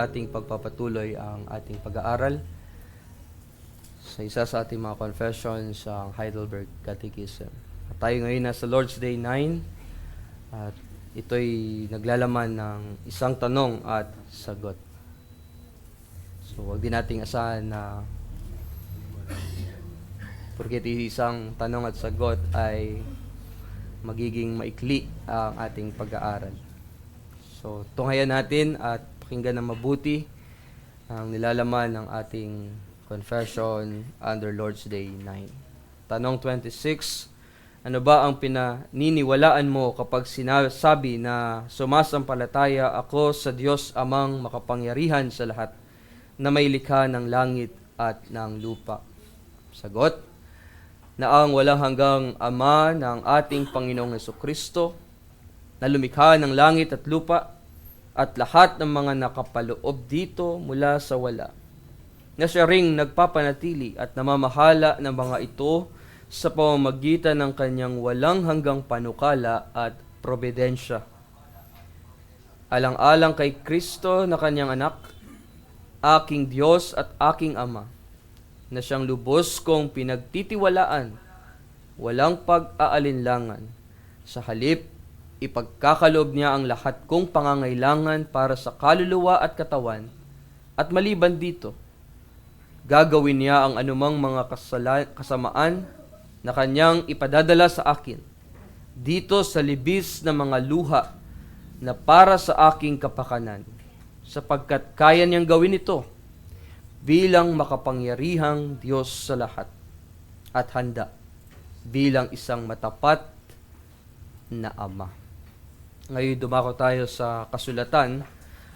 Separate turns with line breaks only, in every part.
Ating pagpapatuloy ang ating pag-aaral sa isa sa ating mga confessions sa Heidelberg Catechism. At tayo ngayon nasa Lord's Day 9 at ito'y naglalaman ng isang tanong at sagot. So huwag din nating asahan na porket isang tanong at sagot ay magiging maikli ang ating pag-aaral. So tunghayan natin at pakinggan ng mabuti ang nilalaman ng ating confession under Lord's Day 9. Tanong 26, ano ba ang pinaniniwalaan mo kapag sinasabi na sumasampalataya ako sa Diyos amang makapangyarihan sa lahat na may likha ng langit at ng lupa? Sagot, na ang walang hanggang Ama ng ating Panginoong Hesukristo na lumikha ng langit at lupa at lahat ng mga nakapaloob dito mula sa wala, na siya ring nagpapanatili at namamahala ng mga ito sa pamamagitan ng kanyang walang hanggang panukala at probidensya. Alang-alang kay Kristo na kanyang anak, aking Diyos at aking Ama, na siyang lubos kong pinagtitiwalaan, walang pag-aalinlangan, sa halip ipagkakaloob niya ang lahat kong pangangailangan para sa kaluluwa at katawan, at maliban dito, gagawin niya ang anumang mga kasamaan na kanyang ipadadala sa akin dito sa libis na mga luha na para sa aking kapakanan, sapagkat kaya niyang gawin ito bilang makapangyarihang Diyos sa lahat at handa bilang isang matapat na Ama. Ngayon dumako tayo sa kasulatan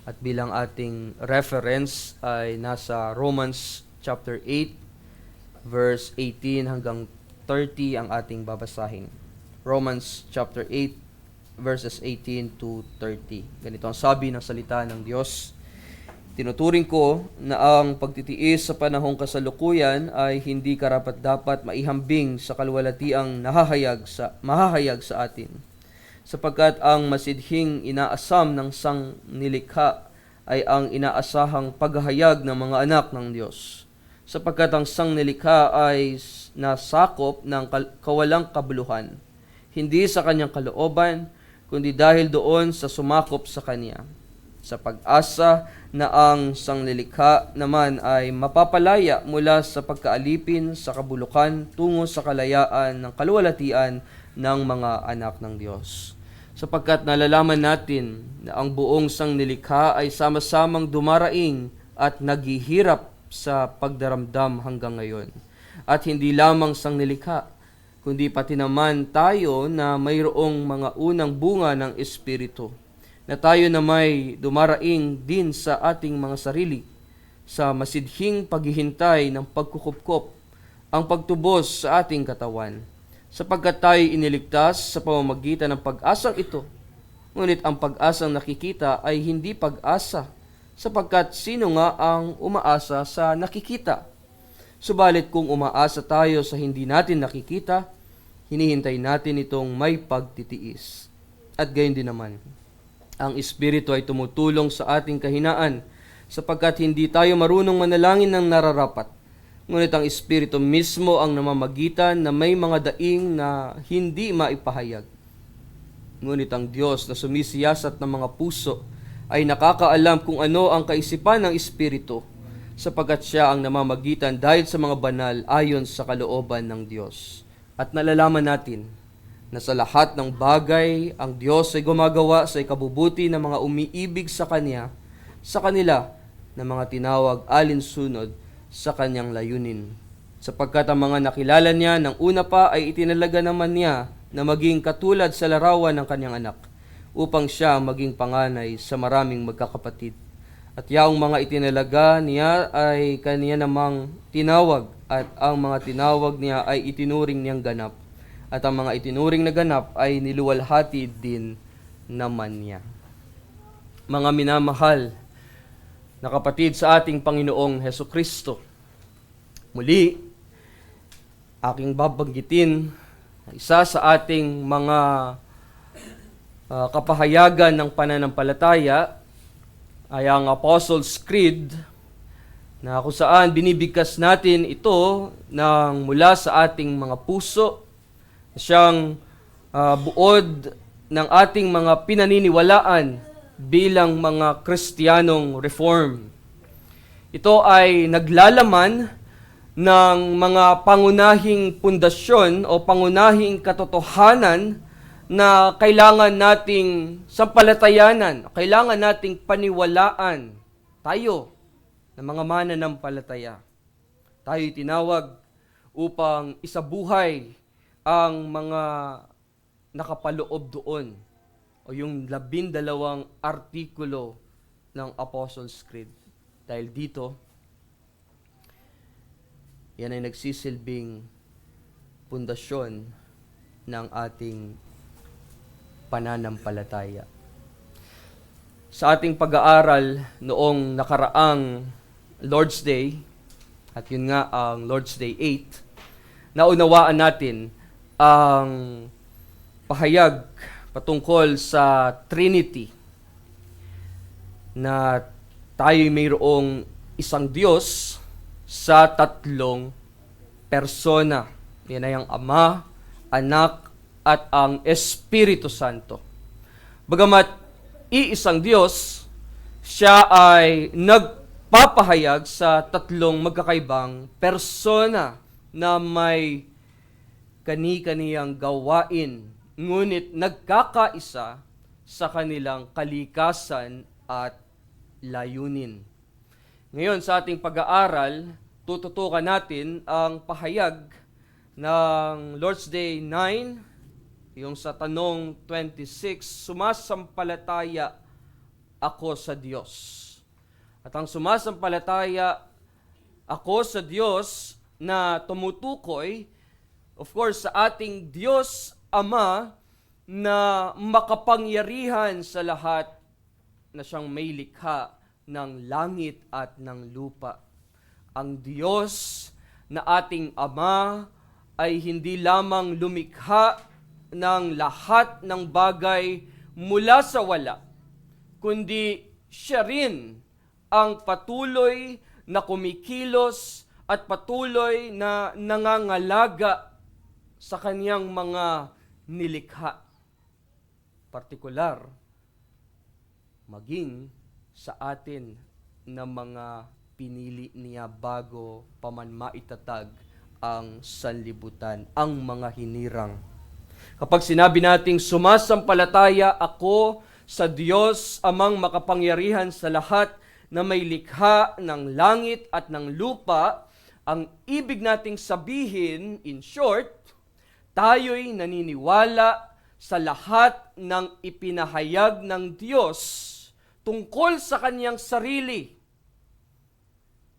at bilang ating reference ay nasa Romans chapter 8 verse 18 hanggang 30 ang ating babasahin. Romans chapter 8 verses 18 to 30. Ganito ang sabi ng salita ng Diyos. Tinuturing ko na ang pagtitiis sa panahong kasalukuyan ay hindi karapat-dapat maihambing sa kaluwalhatiang mahahayag sa atin. Sapagkat ang masidhing inaasam ng sangnilikha ay ang inaasahang paghahayag ng mga anak ng Diyos. Sapagkat ang sangnilikha ay nasakop ng kawalang kabuluhan, hindi sa kanyang kalooban, kundi dahil doon sa sumakop sa kanya. Sa pag-asa na ang sangnilikha naman ay mapapalaya mula sa pagkaalipin sa kabulukan tungo sa kalayaan ng kaluwalhatian ng mga anak ng Diyos. Sapagkat nalalaman natin na ang buong sangnilikha ay sama-samang dumaraing at naghihirap sa pagdaramdam hanggang ngayon. At hindi lamang sangnilikha, kundi pati naman tayo na mayroong mga unang bunga ng Espiritu, na tayo na may dumaraing din sa ating mga sarili sa masidhing paghihintay ng pagkukupkop, ang pagtubos sa ating katawan, sapagkat tayo iniligtas sa pamamagitan ng pag-asang ito. Ngunit ang pag-asang nakikita ay hindi pag-asa, sapagkat sino nga ang umaasa sa nakikita? Subalit kung umaasa tayo sa hindi natin nakikita, hinihintay natin itong may pagtitiis. At gayon din naman, ang Espiritu ay tumutulong sa ating kahinaan, sapagkat hindi tayo marunong manalangin ng nararapat. Ngunit ang Espiritu mismo ang namamagitan na may mga daing na hindi maipahayag. Ngunit ang Diyos na sumisiyasat ng mga puso ay nakakaalam kung ano ang kaisipan ng Espiritu, sapagkat siya ang namamagitan dahil sa mga banal ayon sa kalooban ng Diyos. At nalalaman natin na sa lahat ng bagay, ang Diyos ay gumagawa sa ikabubuti ng mga umiibig sa kanila na mga tinawag alinsunod sa kanyang layunin. Sapagkat ang mga nakilala niya ng una pa ay itinalaga naman niya na maging katulad sa larawan ng kanyang anak, upang siya maging panganay sa maraming magkakapatid. At yaong mga itinalaga niya ay kaniya namang tinawag, at ang mga tinawag niya ay itinuring niyang ganap, at ang mga itinuring na ganap ay niluwalhati din naman niya. Mga minamahal na kapatid sa ating Panginoong Hesukristo, muli, aking babanggitin isa sa ating mga kapahayagan ng pananampalataya ay ang Apostles' Creed, na kung saan binibigkas natin ito mula sa ating mga puso, siyang buod ng ating mga pinaniniwalaan bilang mga Kristiyanong Reform. Ito ay naglalaman ng mga pangunahing pundasyon o pangunahing katotohanan na kailangan nating sampalatayanan, kailangan nating paniwalaan tayo na mga mananampalataya. Tayo tinawag upang isabuhay ang mga nakapaloob doon o yung 12 artikulo ng Apostles' Creed. Dahil dito, yan ay nagsisilbing pundasyon ng ating pananampalataya. Sa ating pag-aaral noong nakaraang Lord's Day, at yun nga ang Lord's Day 8, naunawaan natin ang pahayag patungkol sa Trinity, na tayo'y mayroong isang Diyos sa 3 persona. Yan ay ang Ama, Anak, at ang Espiritu Santo. Bagamat iisang Diyos, siya ay nagpapahayag sa 3 magkakaibang persona na may kani-kaniyang gawain, ngunit nagkakaisa sa kanilang kalikasan at layunin. Ngayon sa ating pag-aaral, tututukan natin ang pahayag ng Lord's Day 9, yung sa tanong 26, sumasampalataya ako sa Diyos. At ang sumasampalataya ako sa Diyos na tumutukoy, of course, sa ating Diyos Ama na makapangyarihan sa lahat, na siyang may likha ng langit at ng lupa. Ang Diyos na ating Ama ay hindi lamang lumikha ng lahat ng bagay mula sa wala, kundi siya rin ang patuloy na kumikilos at patuloy na nangangalaga sa kaniyang mga nilikha. Partikular, maging sa atin na mga pinili niya bago pa man maitatag ang sanlibutan, ang mga hinirang. Kapag sinabi nating sumasampalataya ako sa Diyos amang makapangyarihan sa lahat na may likha ng langit at ng lupa, ang ibig nating sabihin, in short, tayo'y naniniwala sa lahat ng ipinahayag ng Diyos tungkol sa kanyang sarili,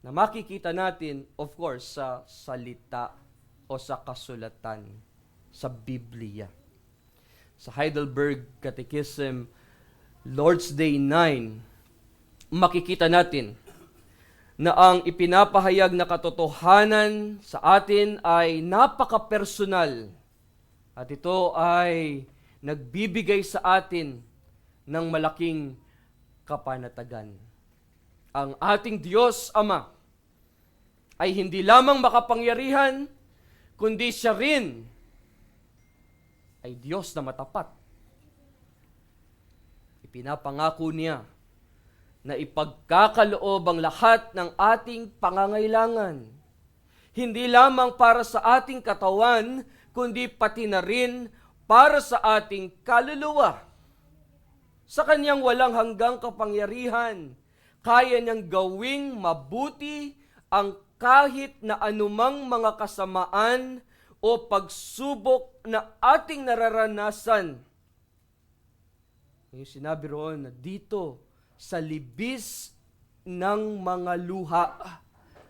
na makikita natin, of course, sa salita o sa kasulatan, sa Biblia. Sa Heidelberg Catechism, Lord's Day 9, makikita natin na ang ipinapahayag na katotohanan sa atin ay napaka-personal. At ito ay nagbibigay sa atin ng malaking kapanatagan. Ang ating Diyos Ama ay hindi lamang makapangyarihan, kundi siya rin ay Diyos na matapat. Ipinapangako niya na ipagkakaloob ang lahat ng ating pangangailangan. Hindi lamang para sa ating katawan, kundi pati na rin para sa ating kaluluwa. Sa kanyang walang hanggang kapangyarihan, kaya niyang gawing mabuti ang kahit na anumang mga kasamaan o pagsubok na ating nararanasan. Yung sinabi roon na dito sa libis ng mga luha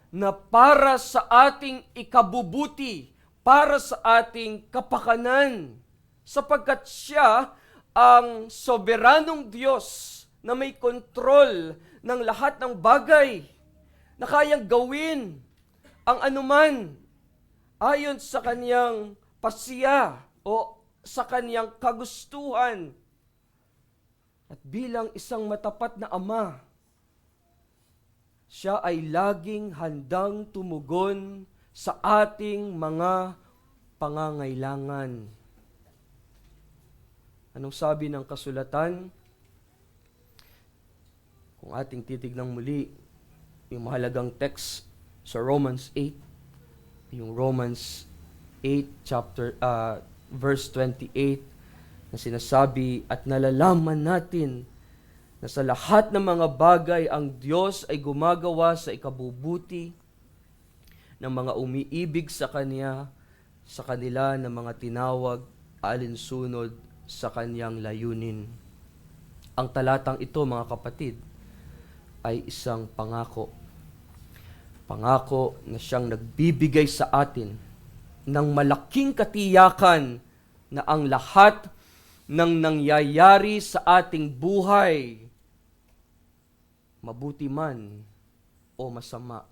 na para sa ating ikabubuti, para sa ating kapakanan, sapagkat siya ang soberanong Diyos na may kontrol ng lahat ng bagay, na kayang gawin ang anuman ayon sa kaniyang pasya o sa kaniyang kagustuhan. At bilang isang matapat na Ama, siya ay laging handang tumugon sa ating mga pangangailangan. Anong sabi ng kasulatan? Kung ating titignan muli, yung mahalagang text sa Romans 8, yung Romans 8 verse 28, na sinasabi, at nalalaman natin na sa lahat ng mga bagay ang Diyos ay gumagawa sa ikabubuti ng mga umiibig sa Kanya, sa kanila ng mga tinawag alinsunod sa Kanyang layunin. Ang talatang ito, mga kapatid, ay isang pangako. Pangako na siyang nagbibigay sa atin ng malaking katiyakan na ang lahat ng nangyayari sa ating buhay, mabuti man o masama,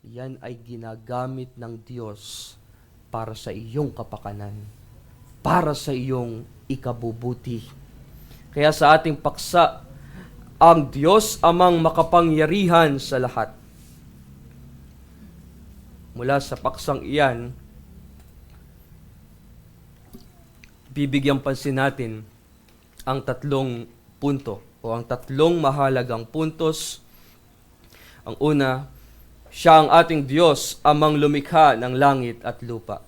yan ay ginagamit ng Diyos para sa iyong kapakanan, para sa iyong ikabubuti. Kaya sa ating paksa, ang Diyos amang makapangyarihan sa lahat. Mula sa paksang iyan, bibigyan pansin natin ang tatlong punto o ang tatlong mahalagang puntos. Ang una, siya ang ating Diyos, amang lumikha ng langit at lupa,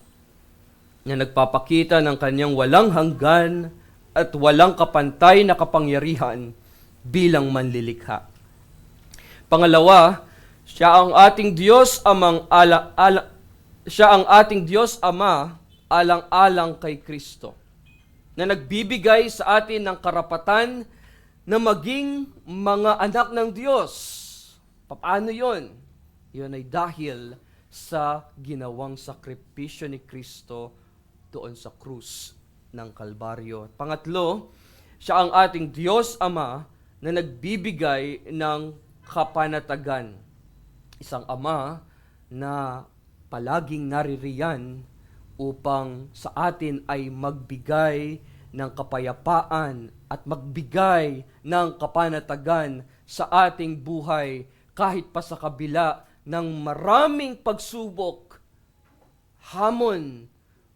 na nagpapakita ng kanyang walang hanggan at walang kapantay na kapangyarihan bilang manlilikha. Pangalawa, siya ang ating Diyos siya ang ating Diyos Ama alang-alang kay Kristo, na nagbibigay sa atin ng karapatan na maging mga anak ng Diyos. Paano yun? Yun ay dahil sa ginawang sakripisyo ni Kristo doon sa krus ng Kalbaryo. Pangatlo, siya ang ating Diyos Ama na nagbibigay ng kapanatagan. Isang Ama na palaging naririyan upang sa atin ay magbigay ng kapayapaan at magbigay ng kapanatagan sa ating buhay kahit pa sa kabila ng maraming pagsubok, hamon,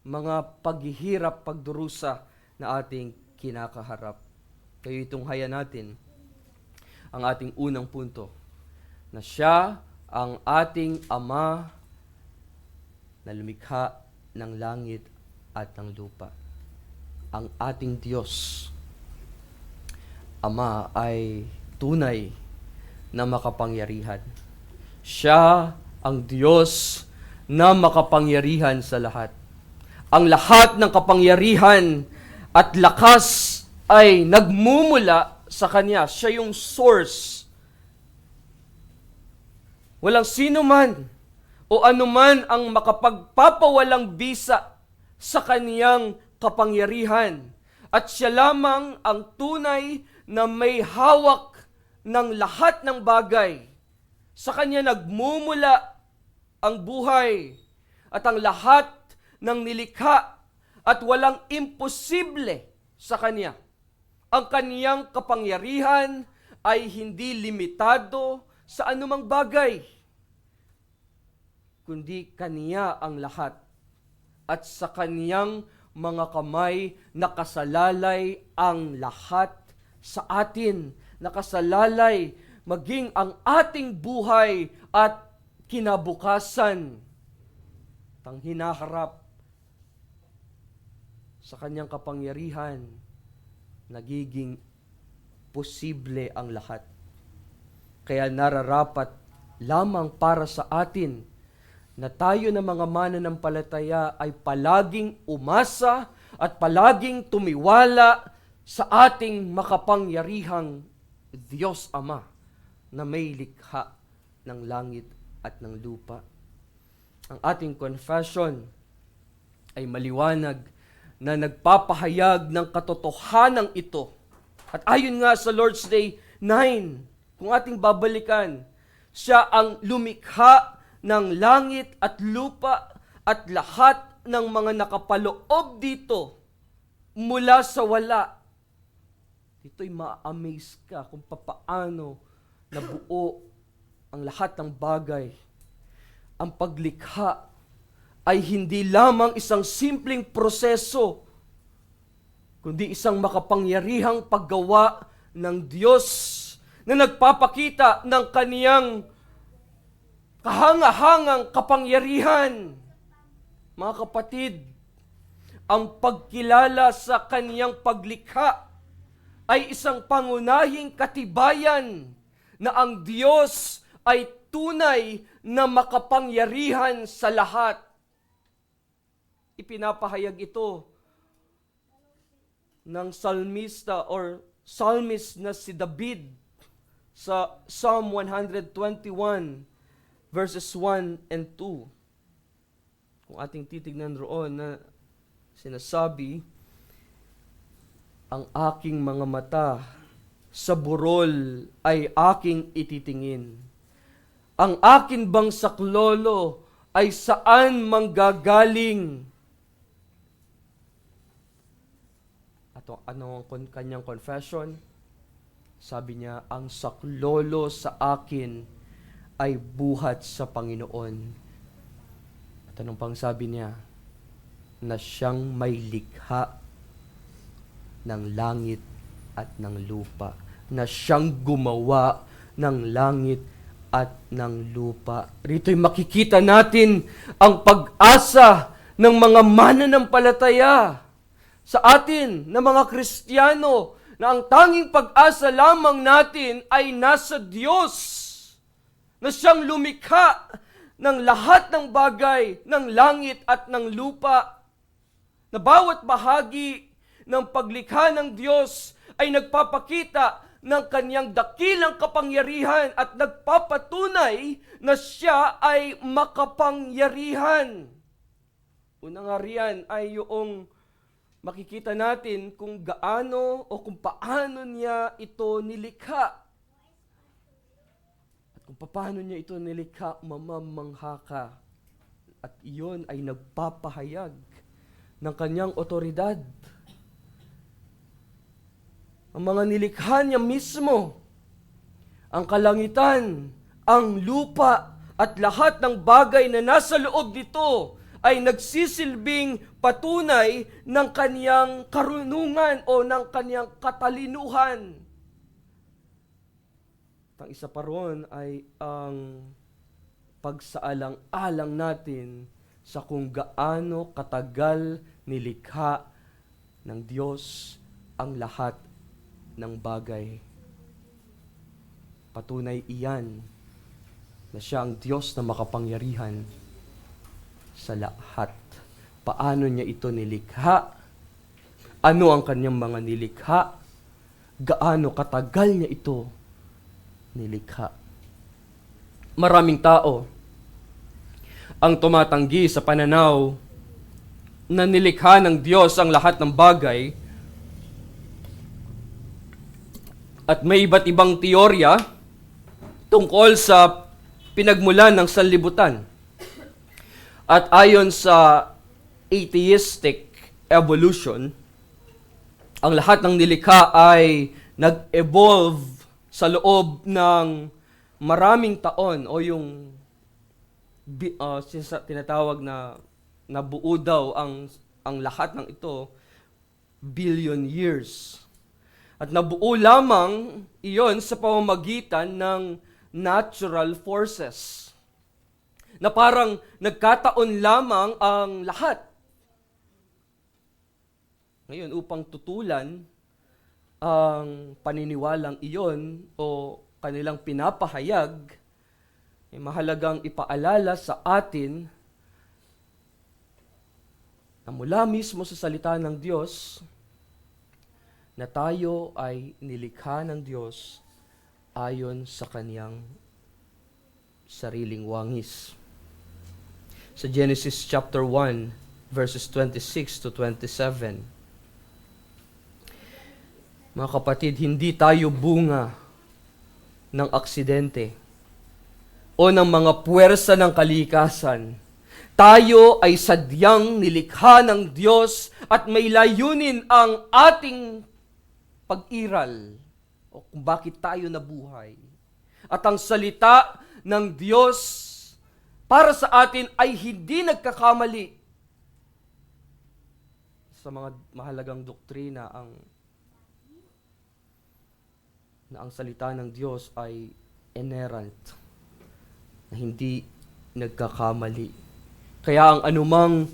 mga paghihirap, pagdurusa na ating kinakaharap. Kaya itunghayan natin ang ating unang punto, na siya ang ating Ama na lumikha ng langit at ng lupa. Ang ating Diyos, Ama, ay tunay na makapangyarihan. Siya ang Diyos na makapangyarihan sa lahat. Ang lahat ng kapangyarihan at lakas ay nagmumula sa Kanya. Siya yung source. Walang sino man o anuman ang makapagpapawalang bisa sa Kaniyang kapangyarihan. At siya lamang ang tunay na may hawak ng lahat ng bagay. Sa Kanya nagmumula ang buhay at ang lahat ng nilikha, at walang imposible sa Kanya. Ang Kaniyang kapangyarihan ay hindi limitado sa anumang bagay, kundi Kaniya ang lahat. At sa Kaniyang mga kamay nakasalalay ang lahat sa atin. Nakasalalay maging ang ating buhay at kinabukasan. Tang hinaharap sa Kanyang kapangyarihan, nagiging posible ang lahat. Kaya nararapat lamang para sa atin na tayo na mga mananampalataya ay palaging umasa at palaging tumiwala sa ating makapangyarihang Diyos Ama na may likha ng langit at ng lupa. Ang ating confession ay maliwanag na nagpapahayag ng katotohanan ito. At ayon nga sa Lord's Day 9, kung ating babalikan, siya ang lumikha ng langit at lupa at lahat ng mga nakapaloob dito mula sa wala. Dito'y ma-amaze ka kung papaano nabuo ang lahat ng bagay. Ang paglikha ay hindi lamang isang simpleng proseso, kundi isang makapangyarihang paggawa ng Diyos na nagpapakita ng kaniyang kahangahangang kapangyarihan. Mga kapatid, ang pagkilala sa kaniyang paglikha ay isang pangunahing katibayan na ang Diyos ay tunay na makapangyarihan sa lahat. Ipinapahayag ito ng psalmist na si David sa Psalm 121 verses 1 and 2. Kung ating titignan roon na sinasabi, ang aking mga mata sa burol ay aking ititingin. Ang akin bang saklolo ay saan manggagaling? At ano ang kanyang confession? Sabi niya, ang saklolo sa akin ay buhat sa Panginoon. At anong pang sabi niya? Na siyang may likha ng langit at ng lupa. Na siyang gumawa ng langit at ng lupa. Rito'y makikita natin ang pag-asa ng mga mananampalataya sa atin na mga Kristiyano, na ang tanging pag-asa lamang natin ay nasa Diyos, na siyang lumikha ng lahat ng bagay, ng langit at ng lupa, na bawat bahagi ng paglikha ng Diyos ay nagpapakita ng kanyang dakilang kapangyarihan at nagpapatunay na siya ay makapangyarihan. Unang nga riyan ay yung makikita natin kung gaano o kung paano niya ito nilikha. At kung paano niya ito nilikha, mamamangha ka. At iyon ay nagpapahayag ng kanyang otoridad. Ang mga nilikha niya mismo, ang kalangitan, ang lupa, at lahat ng bagay na nasa loob nito ay nagsisilbing patunay ng kaniyang karunungan o ng kaniyang katalinuhan. At ang isa pa ron ay ang pagsaalang-alang natin sa kung gaano katagal nilikha ng Diyos ang lahat ng bagay. Patunay iyan na siya ang Diyos na makapangyarihan sa lahat. Paano niya ito nilikha? Ano ang kanyang mga nilikha? Gaano katagal niya ito nilikha? Maraming tao ang tumatanggi sa pananaw na nilikha ng Diyos ang lahat ng bagay, at may iba't ibang teorya tungkol sa pinagmulan ng sanlibutan. At ayon sa atheistic evolution, ang lahat ng nilikha ay nag-evolve sa loob ng maraming taon, o yung tinatawag na nabuo daw ang lahat ng ito billion years. At nabuo lamang iyon sa pamamagitan ng natural forces, na parang nagkataon lamang ang lahat. Ngayon, upang tutulan ang paniniwalang iyon o kanilang pinapahayag, ay mahalagang ipaalala sa atin na mula mismo sa salita ng Diyos na tayo ay nilikha ng Diyos ayon sa kaniyang sariling wangis. Sa Genesis chapter 1, verses 26 to 27. Mga kapatid, hindi tayo bunga ng aksidente o ng mga puwersa ng kalikasan. Tayo ay sadyang nilikha ng Diyos at may layunin ang ating pag-iral o kung bakit tayo nabuhay. At ang salita ng Diyos para sa atin ay hindi nagkakamali. Sa mga mahalagang doktrina na ang salita ng Diyos ay inerrant, na hindi nagkakamali. Kaya ang anumang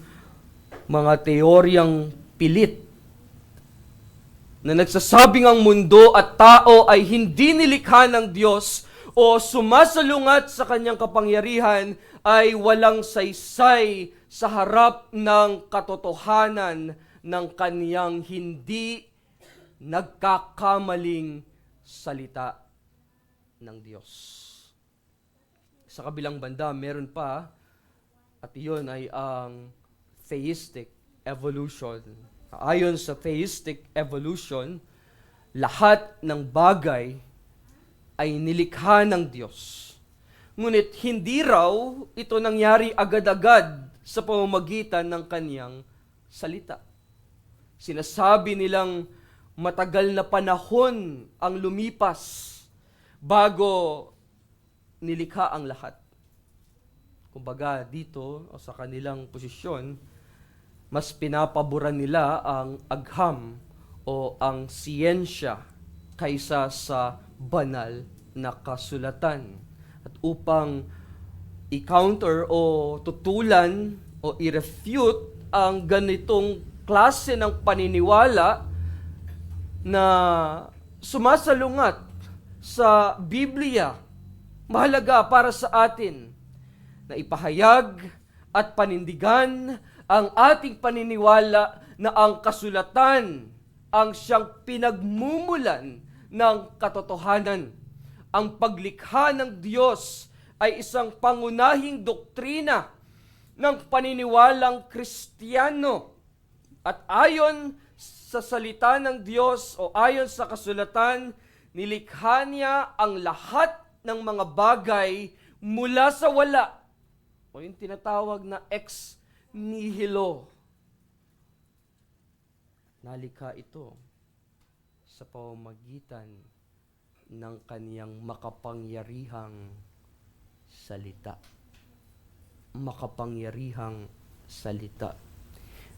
mga teoryang pilit na nagsasabing ang mundo at tao ay hindi nilikha ng Diyos o sumasalungat sa kanyang kapangyarihan ay walang saysay sa harap ng katotohanan ng kaniyang hindi nagkakamaling salita ng Diyos. Sa kabilang banda, meron pa, at iyon ay ang theistic evolution. Ayon sa theistic evolution, lahat ng bagay ay nilikha ng Diyos. Ngunit hindi raw ito nangyari agad-agad sa pamamagitan ng kaniyang salita. Sinasabi nilang matagal na panahon ang lumipas bago nilikha ang lahat. Kumbaga dito o sa kanilang posisyon, mas pinapaboran nila ang agham o ang siyensya kaysa sa banal na kasulatan. At upang i-counter o tutulan o i-refute ang ganitong klase ng paniniwala na sumasalungat sa Biblia, mahalaga para sa atin na ipahayag at panindigan ang ating paniniwala na ang kasulatan ang siyang pinagmumulan ng katotohanan. Ang paglikha ng Diyos ay isang pangunahing doktrina ng paniniwalang Kristiyano. At ayon sa salita ng Diyos o ayon sa kasulatan, nilikha niya ang lahat ng mga bagay mula sa wala o yung tinatawag na ex nihilo. Nalikha ito sa pamamagitan ng kaniyang makapangyarihang salita. Makapangyarihang salita.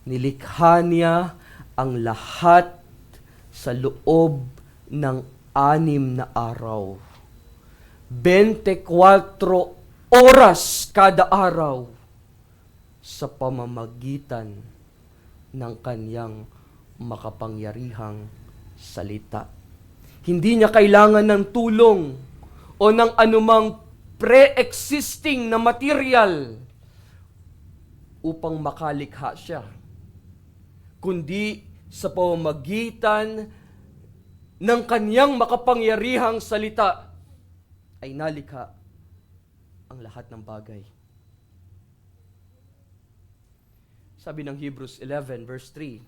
Nilikha niya ang lahat sa loob ng 6 na araw. 24 oras kada araw sa pamamagitan ng kaniyang makapangyarihang salita. Hindi niya kailangan ng tulong o ng anumang pre-existing na material upang makalikha siya, kundi sa pamamagitan ng kaniyang makapangyarihang salita ay nalikha ang lahat ng bagay. Sabi ng Hebrews 11 verse 3.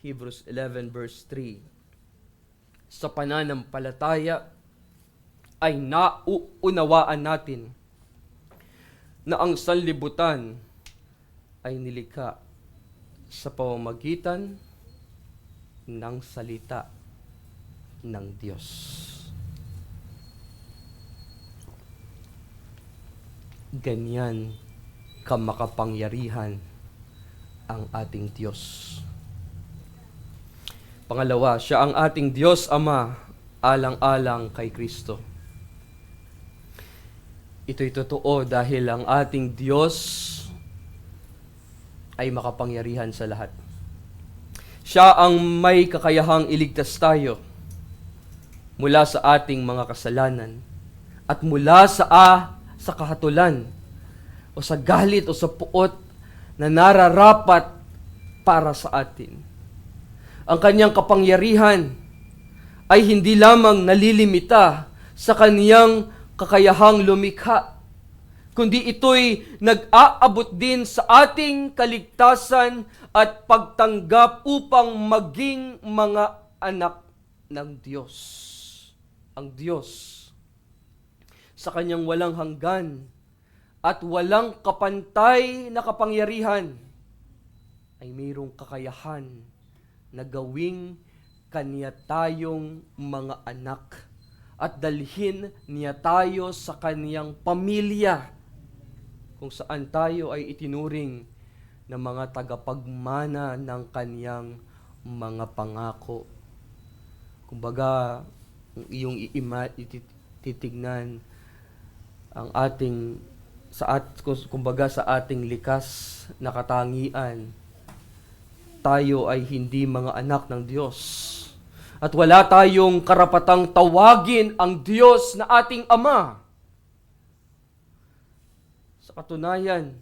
Hebrews 11 verse 3. Sa pananampalataya ay nauunawaan natin na ang sanlibutan ay nilikha sa pamamagitan ng salita ng Diyos. Ganyan kamakapangyarihan ang ating Diyos. Pangalawa, siya ang ating Diyos Ama, alang-alang kay Kristo. Ito'y totoo dahil ang ating Diyos ay makapangyarihan sa lahat. Siya ang may kakayahang iligtas tayo mula sa ating mga kasalanan at mula sa kahatulan o sa galit o sa puot na nararapat para sa atin. Ang kanyang kapangyarihan ay hindi lamang nalilimita sa kaniyang kakayahang lumikha, kundi ito'y nag-aabot din sa ating kaligtasan at pagtanggap upang maging mga anak ng Diyos. Ang Diyos, sa kanyang walang hanggan at walang kapantay na kapangyarihan, ay mayroong kakayahan na gawing kanya tayong mga anak at dalhin niya tayo sa kaniyang pamilya, kung saan tayo ay itinuring na mga tagapagmana ng kaniyang mga pangako. Kumbaga, kung iyong titignan ang ating kumbaga sa ating likas na katangian, tayo ay hindi mga anak ng Diyos. At wala tayong karapatang tawagin ang Diyos na ating Ama. Sa katunayan,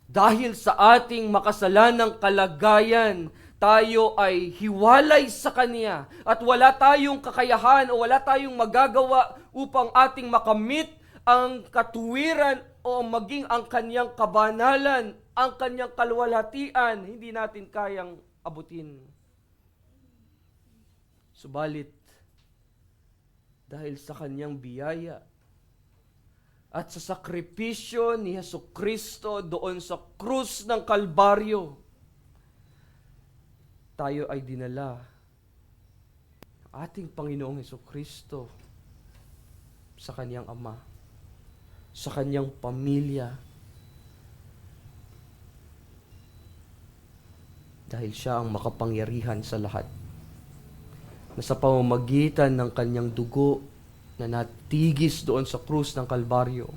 dahil sa ating makasalanang kalagayan, tayo ay hiwalay sa Kanya at wala tayong kakayahan o wala tayong magagawa upang ating makamit ang katuwiran o maging ang Kanyang kabanalan, ang Kanyang kaluwalhatian. Hindi natin kayang abutin. Subalit, dahil sa Kanyang biyaya at sa sakripisyo ni Hesukristo doon sa krus ng Kalbaryo, tayo ay dinala ng ating Panginoong Hesukristo sa Kanyang Ama, sa Kanyang pamilya, dahil Siya ang makapangyarihan sa lahat, na sa pamamagitan ng Kanyang dugo na natigis doon sa krus ng Kalbaryo,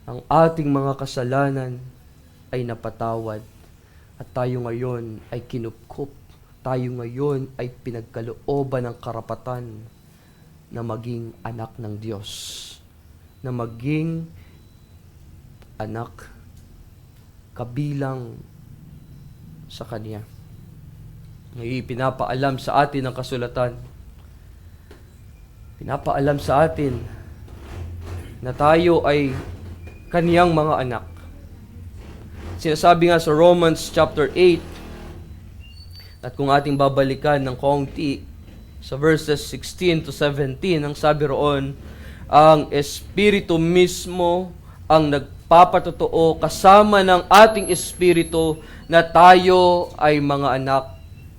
ang ating mga kasalanan ay napatawad at tayo ngayon ay kinupkup. Tayo ngayon ay pinagkalooban ng karapatan na maging anak ng Diyos, na maging anak kabilang sa Kanya. Ngayon, pinapaalam sa atin ng kasulatan. Pinapaalam sa atin na tayo ay Kaniyang mga anak. Sinasabi nga sa Romans chapter 8, at kung ating babalikan ng kaunti, sa verses 16 to 17, ang sabi roon, ang Espiritu mismo ang nagpapatotoo kasama ng ating Espiritu na tayo ay mga anak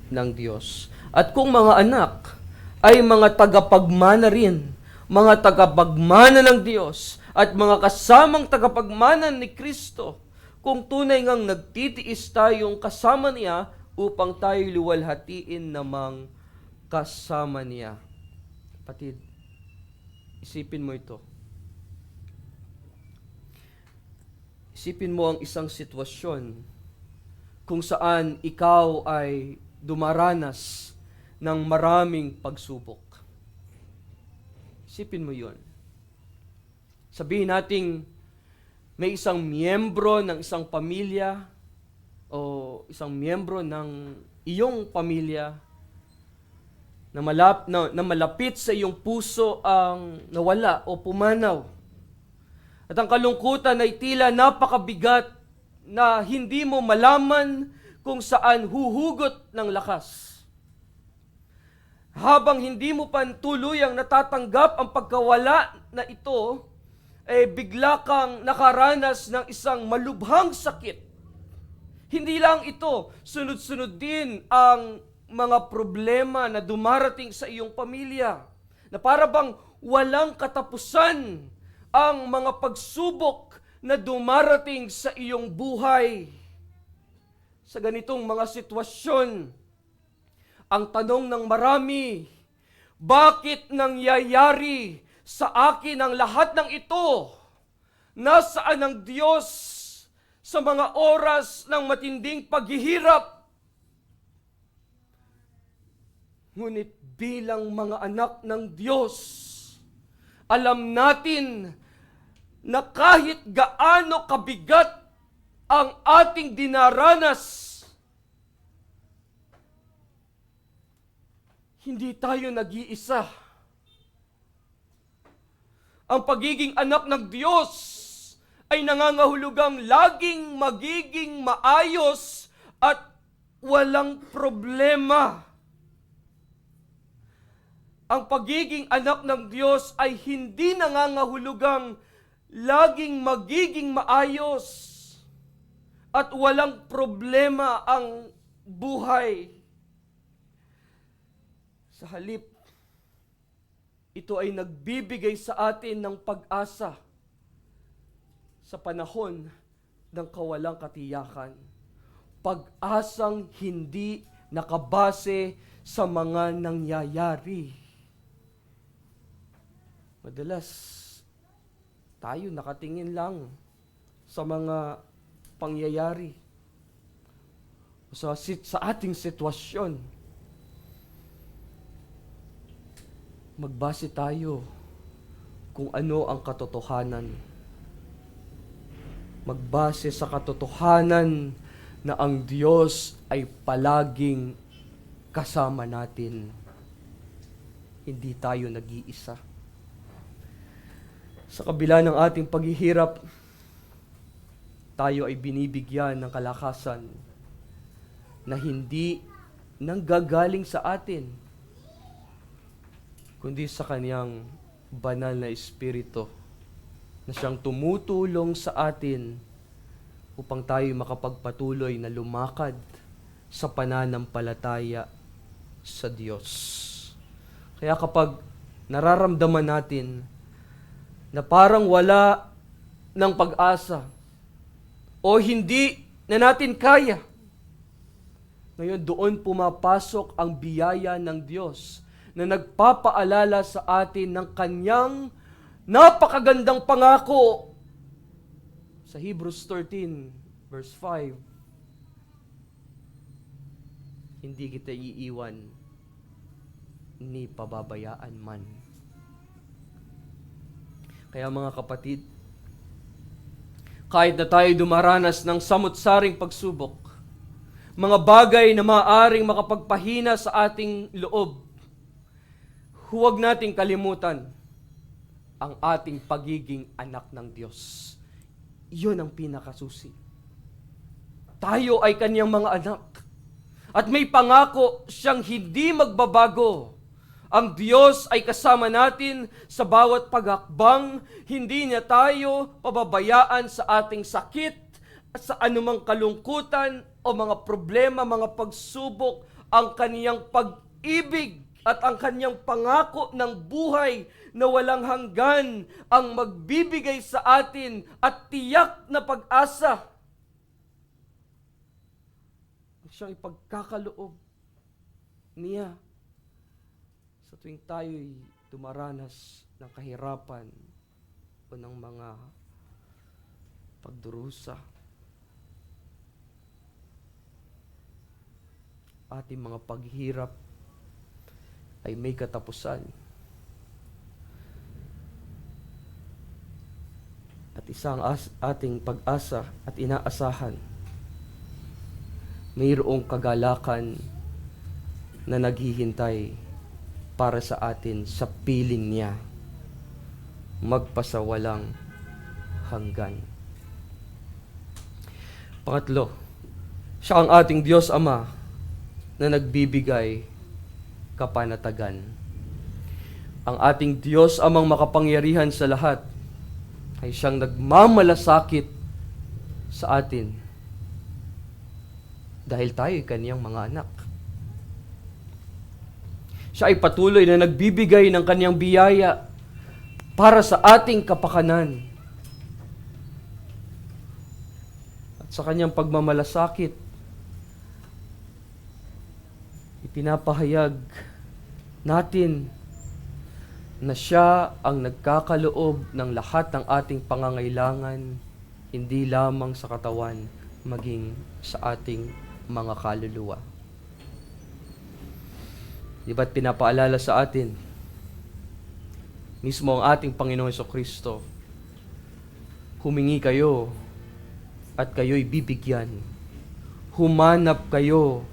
ng Diyos. At kung mga anak, ay mga tagapagmana rin, mga tagapagmana ng Diyos, at mga kasamang tagapagmana ni Kristo, kung tunay ngang nagtitiis tayong kasama niya upang tayo luwalhatiin namang kasama niya. Kapatid, isipin mo ito. Isipin mo ang isang sitwasyon kung saan ikaw ay dumaranas ng maraming pagsubok. Isipin mo yun. Sabihin nating may isang miyembro ng isang pamilya o isang miyembro ng iyong pamilya na malapit sa iyong puso ang nawala o pumanaw. At ang kalungkutan ay tila napakabigat na hindi mo malaman kung saan huhugot ng lakas. Habang hindi mo pa tuluyang natatanggap ang pagkawala na ito, bigla kang nakaranas ng isang malubhang sakit. Hindi lang ito, sunod-sunod din ang mga problema na dumarating sa iyong pamilya, na para bang walang katapusan ang mga pagsubok na dumarating sa iyong buhay. Sa ganitong mga sitwasyon, ang tanong ng marami, bakit nangyayari sa akin ang lahat ng ito? Nasaan ang Diyos sa mga oras ng matinding paghihirap? Ngunit bilang mga anak ng Diyos, alam natin na kahit gaano kabigat ang ating dinaranas, hindi tayo nag-iisa. Ang pagiging anak ng Diyos ay nangangahulugang laging magiging maayos at walang problema. Ang pagiging anak ng Diyos ay hindi nangangahulugang laging magiging maayos at walang problema ang buhay. Sa halip, Ito ay nagbibigay sa atin ng pag-asa sa panahon ng kawalang katiyakan. Pag-asang hindi nakabase sa mga nangyayari. Madalas, tayo nakatingin lang sa mga pangyayari sa ating sitwasyon. Magbase tayo kung ano ang katotohanan. Magbase sa katotohanan na ang Diyos ay palaging kasama natin. Hindi tayo nag-iisa. Sa kabila ng ating paghihirap, tayo ay binibigyan ng kalakasan na hindi nanggagaling sa atin, kundi sa Kanyang banal na Espiritu na siyang tumutulong sa atin upang tayo makapagpatuloy na lumakad sa pananampalataya sa Diyos. Kaya kapag nararamdaman natin na parang wala ng pag-asa o hindi na natin kaya, ngayon doon pumapasok ang biyaya ng Diyos na nagpapaalala sa atin ng Kanyang napakagandang pangako sa Hebrews 13 verse 5. Hindi kita iiwan ni pababayaan man. Kaya mga kapatid, kahit na tayo dumaranas ng samut-saring pagsubok, mga bagay na maaaring makapagpahina sa ating loob, huwag nating kalimutan ang ating pagiging anak ng Diyos. Iyon ang pinakasusi. Tayo ay Kanyang mga anak. At may pangako siyang hindi magbabago. Ang Diyos ay kasama natin sa bawat paghakbang. Hindi niya tayo pababayaan sa ating sakit, sa anumang kalungkutan o mga problema, mga pagsubok. Ang Kaniyang pag-ibig at ang Kanyang pangako ng buhay na walang hanggan ang magbibigay sa atin at tiyak na pag-asa. Siyang ipagkakaloob niya sa tuwing tayo'y dumaranas ng kahirapan o ng mga pagdurusa. Ating mga paghirap ay may katapusan. At isang ating pag-asa at inaasahan, mayroong kagalakan na naghihintay para sa atin sa piling niya magpasawalang hanggan. Pangatlo, siya ang ating Diyos Ama na nagbibigay kapanatagan. Ang ating Diyos Amang makapangyarihan sa lahat ay siyang nagmamalasakit sa atin dahil tayo'y Kaniyang mga anak. Siya ay patuloy na nagbibigay ng Kaniyang biyaya para sa ating kapakanan. At sa Kaniyang pagmamalasakit, ipinapahayag natin na siya ang nagkakaloob ng lahat ng ating pangangailangan, hindi lamang sa katawan, maging sa ating mga kaluluwa. Di ba't pinapaalala sa atin, mismo ang ating Panginoong Jesucristo, humingi kayo at kayo'y bibigyan. Humanap kayo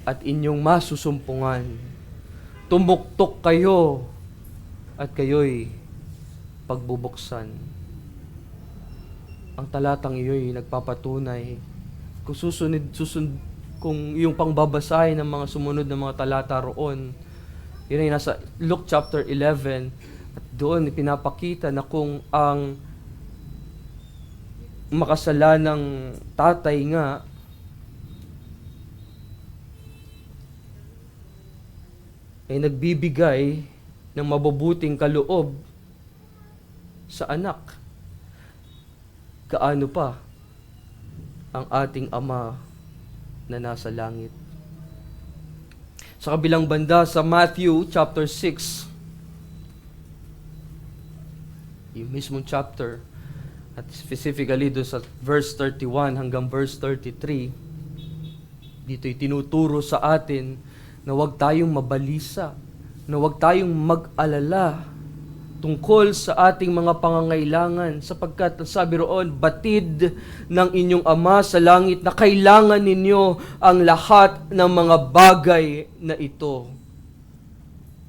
at inyong masusumpungan. Tumuktok kayo at kayo'y pagbubuksan. Ang talatang iyo'y nagpapatunay kung yung pangbabasahin ng mga sumunod na mga talata roon, yun ay nasa Luke chapter 11, at doon pinapakita na kung ang makasalanang tatay nga ay nagbibigay ng mabubuting kaloob sa anak, gaano pa ang ating Ama na nasa langit. Sa kabilang banda, sa Matthew chapter 6, yung mismong chapter, at specifically doon sa verse 31 hanggang verse 33, dito'y tinuturo sa atin na huwag tayong mabalisa, na huwag tayong mag-alala tungkol sa ating mga pangangailangan, sapagkat sabi roon, batid ng inyong Ama sa langit na kailangan ninyo ang lahat ng mga bagay na ito.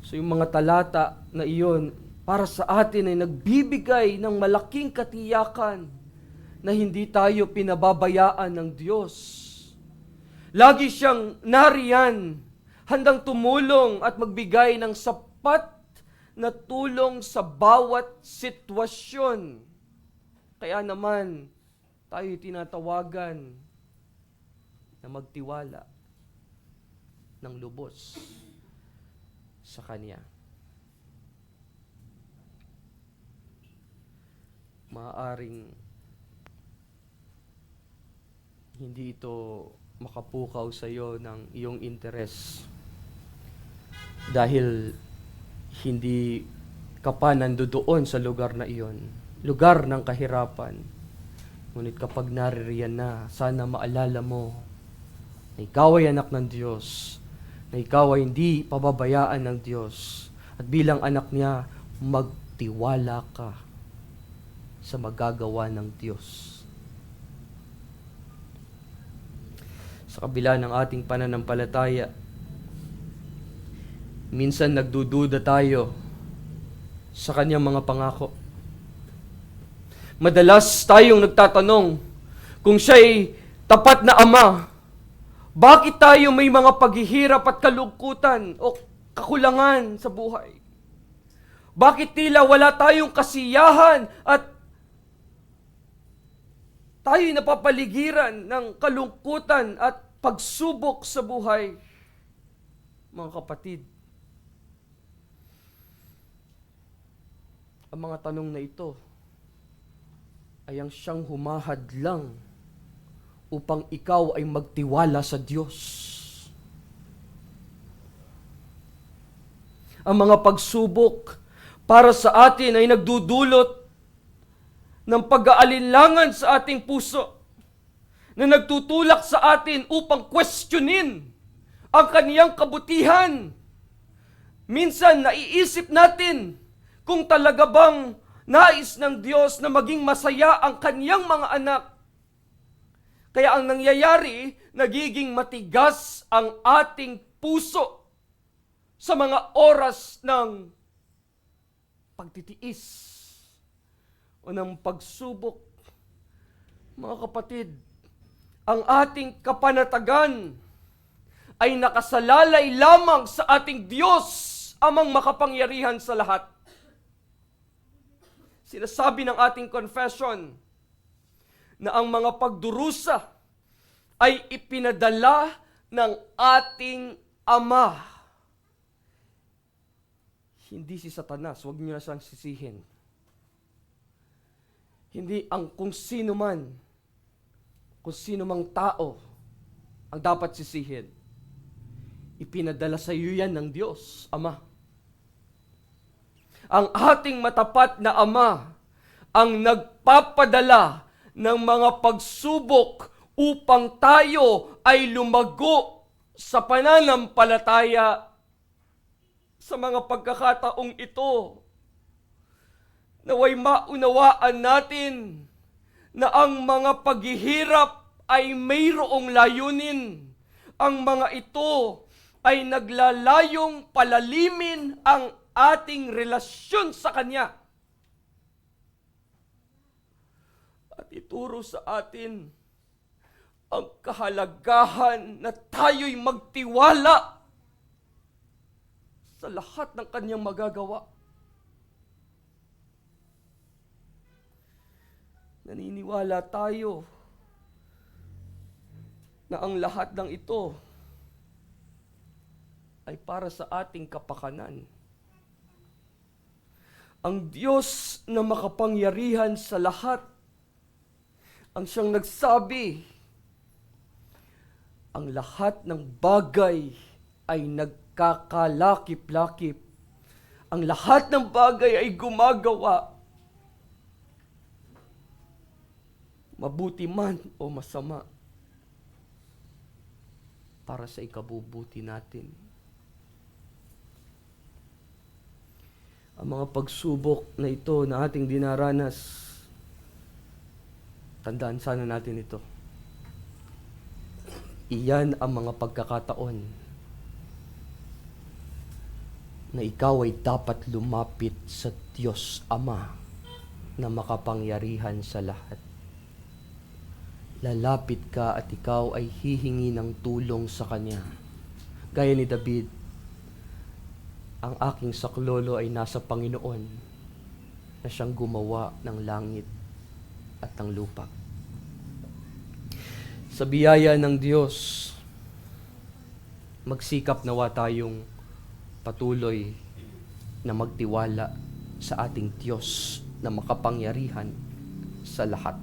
So yung mga talata na iyon, para sa atin ay nagbibigay ng malaking katiyakan na hindi tayo pinababayaan ng Diyos. Lagi siyang nariyan, handang tumulong at magbigay ng sapat na tulong sa bawat sitwasyon. Kaya naman, tayo tinatawagan na magtiwala ng lubos sa Kanya. Maaaring hindi ito makapukaw sa iyo ng iyong interes dahil hindi ka pa nandoon sa lugar na iyon, lugar ng kahirapan. Ngunit kapag naririyan na, sana maalala mo na ikaw ay anak ng Diyos, na ikaw ay hindi pababayaan ng Diyos, at bilang anak niya, magtiwala ka sa magagawa ng Diyos. Sa kabila ng ating pananampalataya, minsan nagdududa tayo sa Kanyang mga pangako. Madalas tayong nagtatanong, kung Siya'y tapat na Ama, bakit tayo may mga paghihirap at kalungkutan o kakulangan sa buhay? Bakit tila wala tayong kasiyahan at tayo'y napapaligiran ng kalungkutan at pagsubok sa buhay? Mga kapatid, ang mga tanong na ito ay ang siyang humahadlang upang ikaw ay magtiwala sa Diyos. Ang mga pagsubok para sa atin ay nagdudulot ng pag-aalinlangan sa ating puso, na nagtutulak sa atin upang questionin ang Kaniyang kabutihan. Minsan naiisip natin kung talaga bang nais ng Diyos na maging masaya ang Kaniyang mga anak. Kaya ang nangyayari, nagiging matigas ang ating puso sa mga oras ng pagtitiis o ng pagsubok. Mga kapatid, ang ating kapanatagan ay nakasalalay lamang sa ating Diyos, Amang makapangyarihan sa lahat. Sinasabi ng ating confession na ang mga pagdurusa ay ipinadala ng ating Ama. Hindi si Satanas, huwag niyo na siyang sisihin. Hindi ang kung sino mang tao ang dapat sisihin. Ipinadala sa iyo yan ng Diyos, Ama. Ang ating matapat na Ama ang nagpapadala ng mga pagsubok upang tayo ay lumago sa pananampalataya. Sa mga pagkakataong ito, naway maunawaan natin na ang mga paghihirap ay mayroong layunin. Ang mga ito ay naglalayong palalimin ang ating relasyon sa Kanya. At ituro sa atin ang kahalagahan na tayo'y magtiwala sa lahat ng Kanyang magagawa. Naniniwala tayo na ang lahat ng ito ay para sa ating kapakanan. Ang Diyos na makapangyarihan sa lahat ang siyang nagsabi, ang lahat ng bagay ay nagkakalakip-lakip. Ang lahat ng bagay ay gumagawa, mabuti man o masama, para sa ikabubuti natin. Ang mga pagsubok na ito na ating dinaranas, tandaan sana natin ito. Iyan ang mga pagkakataon na ikaw ay dapat lumapit sa Diyos Ama na makapangyarihan sa lahat. Lalapit ka at ikaw ay hihingi ng tulong sa Kanya. Gaya ni David, ang aking saklolo ay nasa Panginoon na siyang gumawa ng langit at ng lupa. Sa biyaya ng Diyos, magsikap nawa tayong patuloy na magtiwala sa ating Diyos na makapangyarihan sa lahat.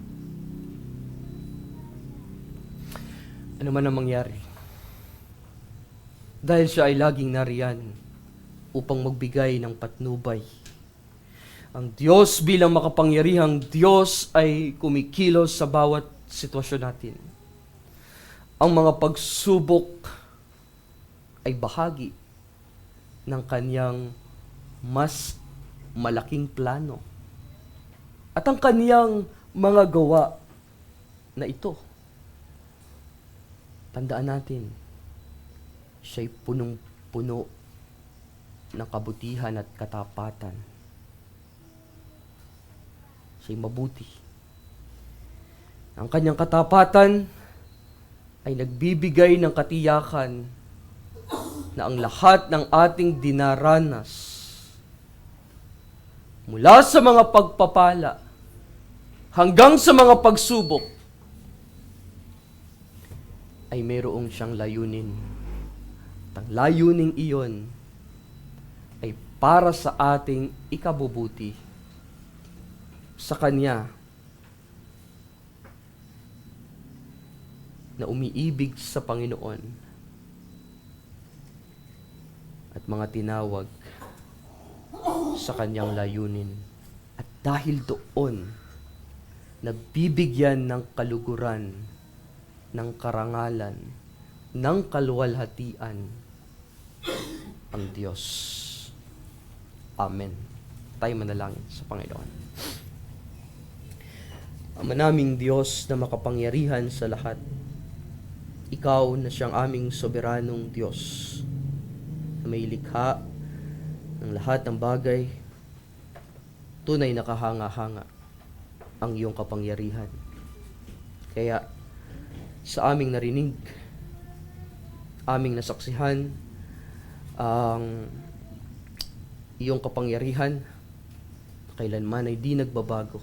Ano man ang mangyari, dahil siya ay laging nariyan upang magbigay ng patnubay. Ang Diyos bilang makapangyarihang Diyos ay kumikilos sa bawat sitwasyon natin. Ang mga pagsubok ay bahagi ng Kanyang mas malaking plano. At ang Kanyang mga gawa na ito, tandaan natin, siya'y punong-puno ng kabutihan at katapatan. Siya'y mabuti. Ang Kanyang katapatan ay nagbibigay ng katiyakan na ang lahat ng ating dinaranas, mula sa mga pagpapala hanggang sa mga pagsubok, ay mayroong siyang layunin. At ang layuning iyon ay para sa ating ikabubuti sa Kanya na umiibig sa Panginoon at mga tinawag sa Kanyang layunin. At dahil doon, nagbibigyan ng kaluguran, ng karangalan, ng kaluwalhatian ang Diyos. Amen. Tayo manalangin sa Panginoon. Ama naming Diyos na makapangyarihan sa lahat, Ikaw na siyang aming soberanong Diyos, na may likha ng lahat ng bagay, tunay na kahanga-hanga ang iyong kapangyarihan. Kaya sa aming narinig, aming nasaksihan ang iyong kapangyarihan, kailanman ay di nagbabago.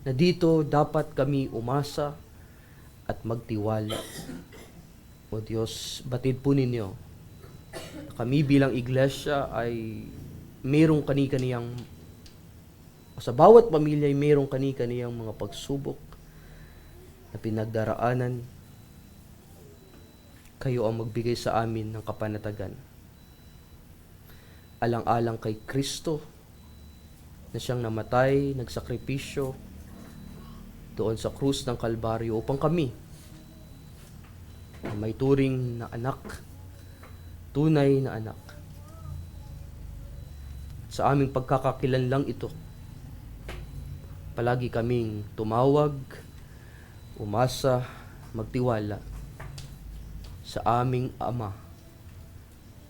Na dito dapat kami umasa at magtiwala. O Diyos, batid po ninyo, kami bilang iglesia ay mayroong kani-kaniyang, o sa bawat pamilya ay mayroong kani-kaniyang mga pagsubok na pinagdaraanan. Kayo ang magbigay sa amin ng kapanatagan. Alang-alang kay Kristo na siyang namatay, nagsakripisyo doon sa krus ng Kalbaryo upang kami na may turing na anak, tunay na anak. Sa aming pagkakakilanlang ito, palagi kaming tumawag, umasa, magtiwala sa aming Ama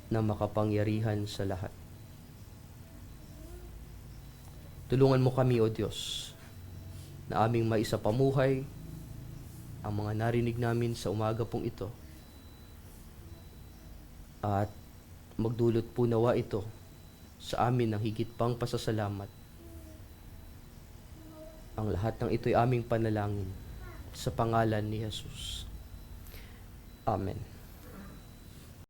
na makapangyarihan sa lahat. Tulungan mo kami, O Diyos, na aming maisapamuhay ang mga narinig namin sa umaga pong ito. At magdulot po nawa ito sa amin ng higit pang pasasalamat. Ang lahat ng ito'y aming panalangin sa pangalan ni Jesus. Amen.